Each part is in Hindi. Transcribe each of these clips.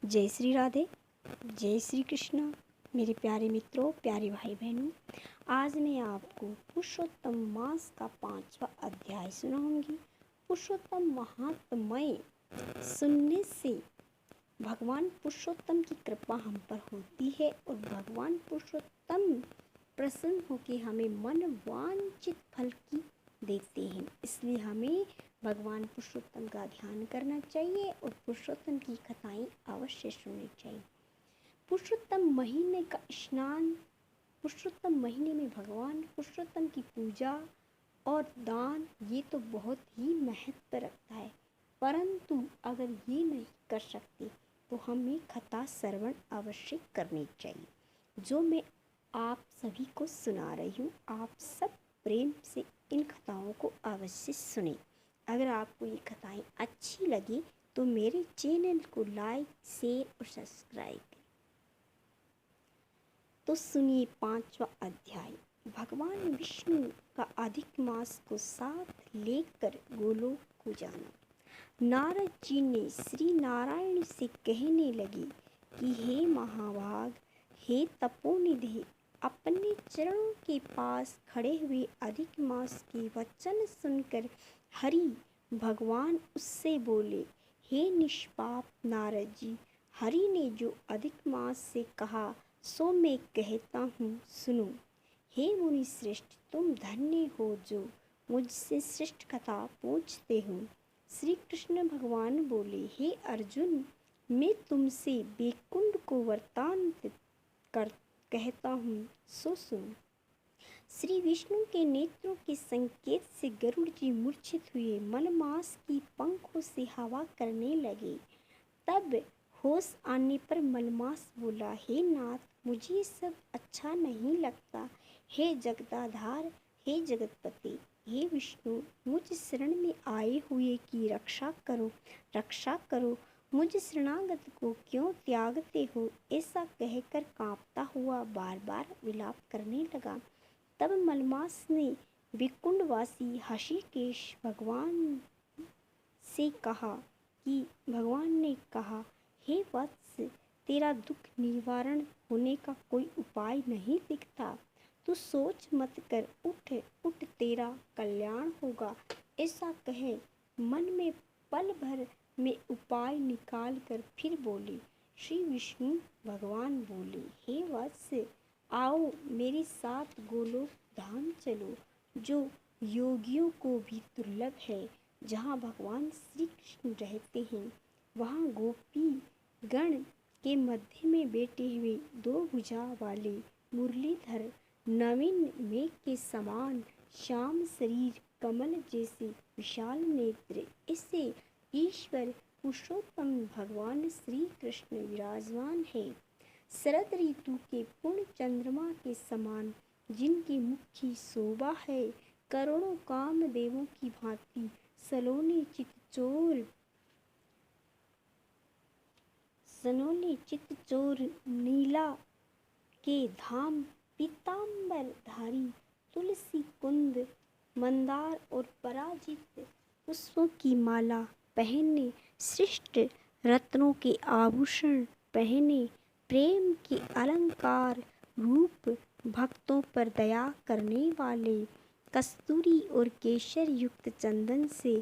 जय श्री राधे, जय श्री कृष्णा। मेरे प्यारे मित्रों, प्यारे भाई बहनों, आज मैं आपको पुरुषोत्तम मास का 5वां अध्याय सुनाऊंगी। पुरुषोत्तम महात्म्य सुनने से भगवान पुरुषोत्तम की कृपा हम पर होती है और भगवान पुरुषोत्तम प्रसन्न होकर हमें मन वांछित फल की देते हैं। इसलिए हमें भगवान पुरुषोत्तम का ध्यान करना चाहिए और पुरुषोत्तम की कथाएं अवश्य सुननी चाहिए। पुरुषोत्तम महीने का स्नान, पुरुषोत्तम महीने में भगवान पुरुषोत्तम की पूजा और दान ये तो बहुत ही महत्व रखता है, परंतु अगर ये नहीं कर सकते तो हमें कथा श्रवण अवश्य करनी चाहिए। जो मैं आप सभी को सुना रही हूँ, आप सब प्रेम से इन कथाओं को अवश्य सुने। अगर आपको ये कथाएं अच्छी लगी तो मेरे चैनल को लाइक, शेयर और सब्सक्राइब करें। तो सुनिए 5वां अध्याय। भगवान विष्णु का अधिक मास को साथ लेकर गोलोक को जाना। नारद जी ने श्री नारायण से कहने लगे कि हे महाभाग, हे तपोनिधि, अपने चरणों के पास खड़े हुए अधिक मास के वचन सुनकर हरि भगवान उससे बोले, हे निष्पाप नारद जी, हरि ने जो अधिक मास से कहा सो मैं कहता हूँ, सुनो। हे मुनि श्रेष्ठ, तुम धन्य हो जो मुझसे श्रेष्ठ कथा पूछते हो। श्री कृष्ण भगवान बोले, हे अर्जुन, मैं तुमसे वैकुंठ को वृत्तांत कहता हूँ, सो सुनो। श्री विष्णु के नेत्रों के संकेत से गरुड़ जी मूर्छित हुए मलमास की पंखों से हवा करने लगे। तब होश आने पर मलमास बोला, हे नाथ, मुझे सब अच्छा नहीं लगता। हे जगदाधार, हे जगतपति, हे विष्णु, मुझ शरण में आए हुए की रक्षा करो, रक्षा करो। मुझ शरणागत को क्यों त्यागते हो? ऐसा कहकर कांपता हुआ बार बार विलाप करने लगा। तब मलमास ने विकुंडवासी हृषिकेश भगवान ने कहा, हे वत्स, तेरा दुख निवारण होने का कोई उपाय नहीं दिखता। तू सोच मत कर, उठ उठ, तेरा कल्याण होगा। ऐसा कहे मन में पल भर में उपाय निकाल कर फिर बोले। श्री विष्णु भगवान बोले, हे वत्स, आओ मेरे साथ गोलोक धाम चलो, जो योगियों को भी दुर्लभ है। जहाँ भगवान श्री कृष्ण रहते हैं, वहाँ गोपी गण के मध्य में बैठे हुए दो भुजा वाले मुरलीधर, नवीन मेघ के समान श्याम शरीर, कमल जैसे विशाल नेत्र, ऐसे ईश्वर पुरुषोत्तम भगवान श्री कृष्ण विराजमान है। शरद ऋतु के पूर्ण चंद्रमा के समान जिनकी मुख की शोभा है, करोड़ों कामदेवों की भांति सलोने चितचोर नीला के धाम, पीतांबर धारी, तुलसी कुंद, मंदार और पराजित पुष्पों की माला पहने, श्रेष्ठ रत्नों के आभूषण पहने, प्रेम के अलंकार रूप, भक्तों पर दया करने वाले, कस्तूरी और केशर युक्त चंदन से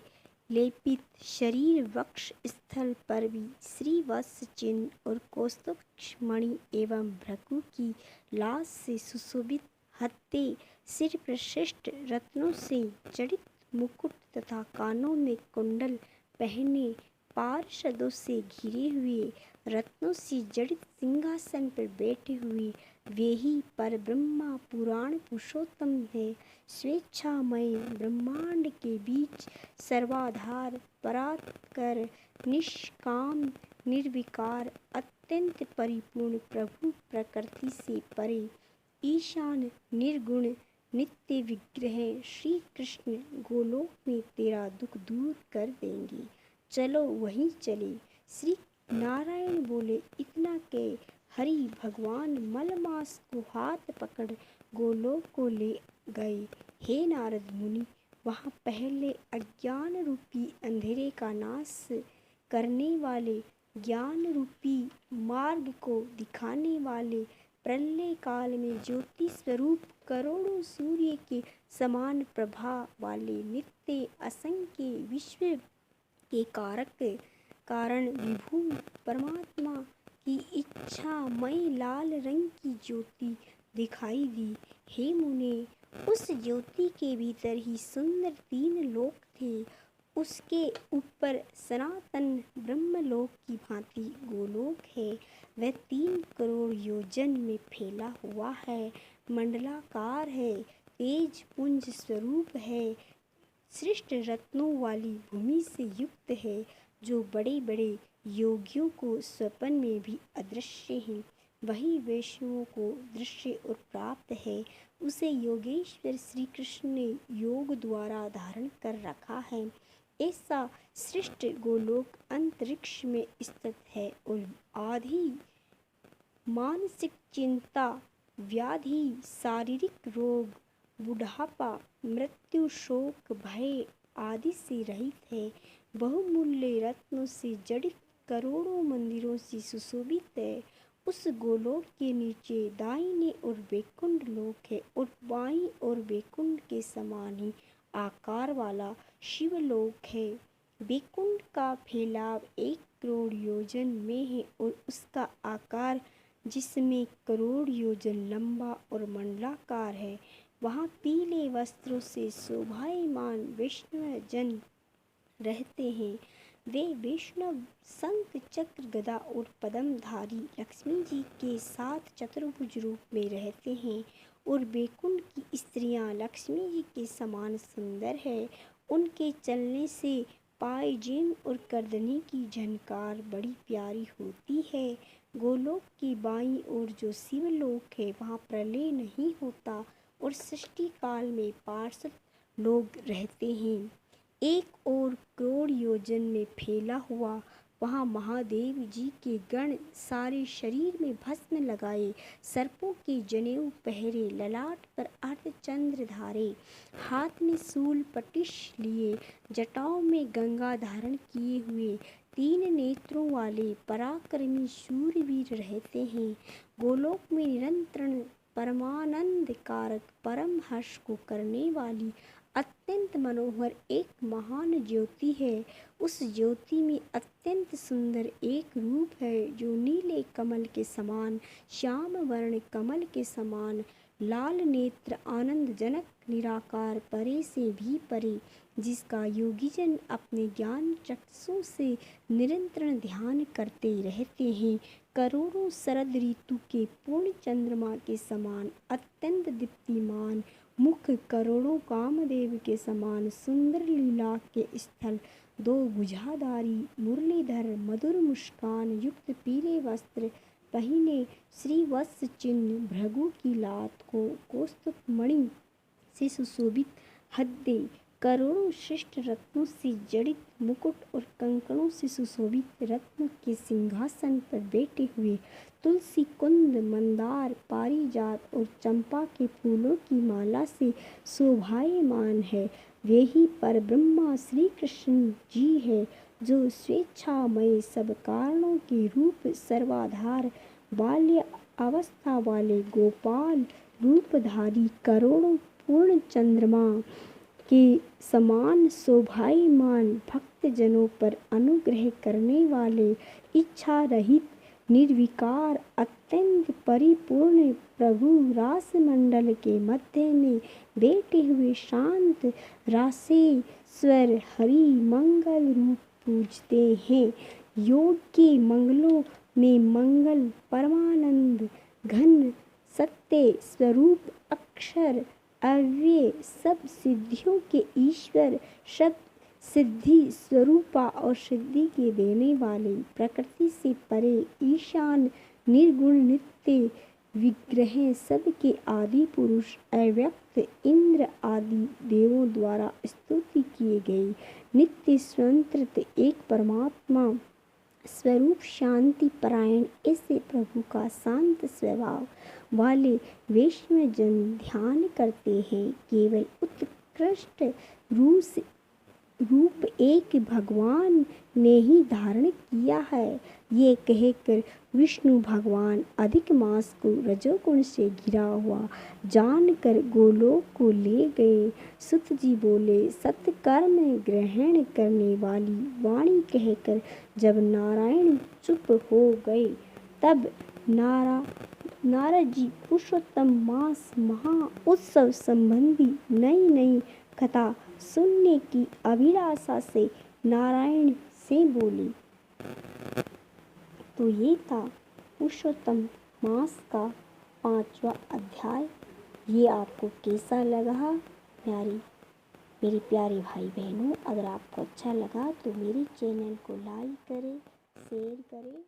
लेपित शरीर, वक्ष स्थल पर भी श्रीवत्स चिन्ह और कौस्तुभ मणि एवं भृगु की लाश से सुशोभित हत्ते, सिर पर श्रेष्ठ रत्नों से जड़ित मुकुट तथा कानों में कुंडल पहने, पार्षदों से घिरे हुए, रत्नों से जड़ित सिंहासन पर बैठे हुए, वे ही पर ब्रह्मा पुराण पुरुषोत्तम है। स्वेच्छामय ब्रह्मांड के बीच सर्वाधार, परात्पर, निष्काम, निर्विकार, अत्यंत परिपूर्ण प्रभु, प्रकृति से परे, ईशान, निर्गुण, नित्य विग्रह श्री कृष्ण गोलोक में तेरा दुख दूर कर देंगे। चलो वहीं चले। श्री नारायण बोले। इतना के हरि भगवान मलमास को हाथ पकड़ गोलोक को ले गए। हे नारद मुनि, वहाँ पहले अज्ञान रूपी अंधेरे का नाश करने वाले ज्ञान रूपी मार्ग को दिखाने वाले, प्रलय काल में ज्योति स्वरूप करोड़ों सूर्य के समान प्रभा वाले, नित्य असंख्य विश्व के कारक कारण विभु परमात्मा की इच्छामय लाल रंग की ज्योति दिखाई दी। हे मुने, उस ज्योति के भीतर ही सुंदर 3 लोक थे। उसके ऊपर सनातन ब्रह्मलोक की भांति गोलोक है। वह 3 करोड़ योजन में फैला हुआ है, मंडलाकार है, तेज पुंज स्वरूप है, श्रेष्ठ रत्नों वाली भूमि से युक्त है, जो बड़े बड़े योगियों को स्वप्न में भी अदृश्य है। वही वैष्णवों को दृश्य और प्राप्त है। उसे योगेश्वर श्री कृष्ण ने योग द्वारा धारण कर रखा है। ऐसा श्रेष्ठ गोलोक अंतरिक्ष में स्थित है और आदि मानसिक चिंता, व्याधि, शारीरिक रोग, बुढ़ापा, मृत्यु, शोक, भय आदि से रहित है। बहुमूल्य रत्नों से जड़ित करोड़ों मंदिरों से सुशोभित है। उस गोलोक के नीचे दाहिने और वैकुंठ लोक है और बाईं और वैकुंठ के समान ही आकार वाला शिवलोक है। वैकुंठ का फैलाव 1 करोड़ योजन में है और उसका आकार, जिसमें करोड़ योजन लंबा और मंडलाकार है, वहाँ पीले वस्त्रों से शोभायमान वैष्णव जन रहते हैं। वे वैष्णव शंख चक्र गदा और पद्मधारी लक्ष्मी जी के साथ चतुर्भुज रूप में रहते हैं और वैकुंठ की स्त्रियां लक्ष्मी जी के समान सुंदर है। उनके चलने से पायजेब और करदनी की झनकार बड़ी प्यारी होती है। गोलोक की बाईं ओर जो शिवलोक है, वहाँ प्रलय नहीं होता और सृष्टि काल में पार्षद लोग रहते हैं। 1 और करोड़ योजन में फैला हुआ वहाँ महादेव जी के गण सारे शरीर में भस्म लगाए, सर्पों के जनेऊ पहरे, ललाट पर अर्धचंद्र धारे, हाथ में शूल पटिश लिए, जटाओं में गंगा धारण किए हुए, 3 नेत्रों वाले पराक्रमी शूरवीर रहते हैं। गोलोक में निरंतर परमानंद कारक परम हर्ष को करने वाली अत्यंत मनोहर एक महान ज्योति है। उस ज्योति में अत्यंत सुंदर एक रूप है, जो नीले कमल के समान, श्याम वर्ण कमल के समान, लाल नेत्र, आनंदजनक, निराकार, परे से भी परे, जिसका योगीजन अपने ज्ञान चक्षु से निरंतर ध्यान करते रहते हैं। करोड़ों शरद ऋतु के पूर्ण चंद्रमा के समान अत्यंत दीप्तिमान मुख, करोड़ों कामदेव के समान सुंदर लीला के स्थल, 2 भुजाधारी मुरलीधर, मधुर मुस्कान युक्त, पीले वस्त्र पहने, श्रीवत्स चिन्ह, भृगु की लात को कौस्तुभ मणि से सुशोभित हृदय, करोड़ों श्रेष्ठ रत्नों से जड़ित मुकुट और कंकणों से सुशोभित रत्न के सिंहासन पर बैठे हुए, तुलसी, कुंद, मंदार, पारिजात और चंपा के फूलों की माला से शोभायमान है। वे ही पर ब्रह्मा श्री कृष्ण जी है, जो स्वेच्छामय सब कारणों के रूप, सर्वाधार, बाल्य अवस्था वाले गोपाल रूपधारी, करोड़ों पूर्ण चंद्रमा के समान शोभायमान, भक्त जनों पर अनुग्रह करने वाले, इच्छा रहित, निर्विकार, अत्यंत परिपूर्ण प्रभु रास मंडल के मध्य में बैठे हुए शांत रासेश्वर हरि मंगल रूप पूजते हैं। योग के मंगलों में मंगल, परमानंद घन, सत्य स्वरूप, अक्षर, अव्यय, सब सिद्धियों के ईश्वर, शब्द सिद्धि स्वरूपा और सिद्धि के देने वाले, प्रकृति से परे, ईशान, निर्गुण, नित्य विग्रह, सबके आदि पुरुष, अव्यक्त, इंद्र आदि देवों द्वारा स्तुति किए गए, नित्य स्वतंत्र एक परमात्मा स्वरूप, शांति परायण, ऐसे प्रभु का शांत स्वभाव वाले वैष्णव जन ध्यान करते हैं। केवल उत्कृष्ट रूप एक भगवान ने ही धारण किया है। ये कहकर विष्णु भगवान अधिक मास को रजोगुण से घिरा हुआ जानकर गोलोक को ले गए। सुत जी बोले, सत्कर्म ग्रहण करने वाली वाणी कहकर जब नारायण चुप हो गए, तब नारद जी पुरुषोत्तम मास महा उत्सव संबंधी नई नई कथा सुनने की अभिलाषा से नारायण से बोले। तो ये था पुरुषोत्तम मास का 5वां अध्याय। ये आपको कैसा लगा मेरे प्यारे भाई बहनों? अगर आपको अच्छा लगा तो मेरे चैनल को लाइक करें, शेयर करें।